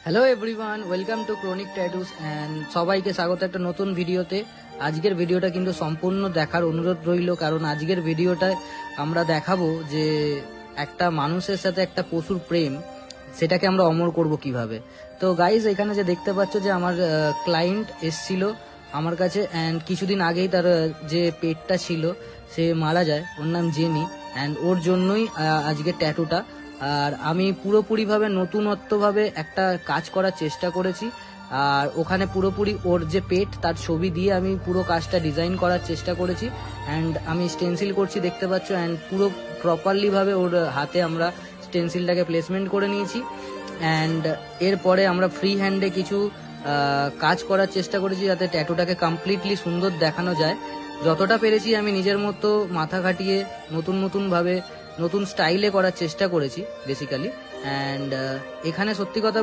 Hello everyone, welcome to chronic tattoos and সবাইকে স্বাগত একটা নতুন ভিডিওতে। আজকের ভিডিওটা কিন্তু সম্পূর্ণ দেখার অনুরোধ রইল, কারণ আজকের ভিডিওটায় আমরা দেখাবো যে একটা মানুষের সাথে একটা পশুর প্রেম, সেটাকে আমরা অমর করব কিভাবে। তো গাইজ, এখানে যে দেখতে পাচ্ছ যে আমার ক্লায়েন্ট এসছিল আমার কাছে, অ্যান্ড কিছুদিন আগেই তার যে পেটটা ছিল সে মারা যায়। ওর নাম জেনি, অ্যান্ড ওর জন্যই আজকে ট্যাটুটা। আর আমি পুরোপুরিভাবে নতুনত্বভাবে একটা কাজ করার চেষ্টা করেছি, আর ওখানে পুরোপুরি ওর যে পেট তার ছবি দিয়ে আমি পুরো কাজটা ডিজাইন করার চেষ্টা করেছি। অ্যান্ড আমি স্টেন্সিল করছি, দেখতে পাচ্ছ, অ্যান্ড পুরো প্রপারলিভাবে ওর হাতে আমরা স্টেন্সিলটাকে প্লেসমেন্ট করে নিয়েছি। অ্যান্ড এরপরে আমরা ফ্রি হ্যান্ডে কিছু কাজ করার চেষ্টা করেছি যাতে ট্যাটুটাকে কমপ্লিটলি সুন্দর দেখানো যায়। যতটা পেরেছি আমি নিজের মতো মাথা খাটিয়ে নতুনভাবে নতুন স্টাইলে করার চেষ্টা করেছি বেসিক্যালি। অ্যান্ড এখানে সত্যি কথা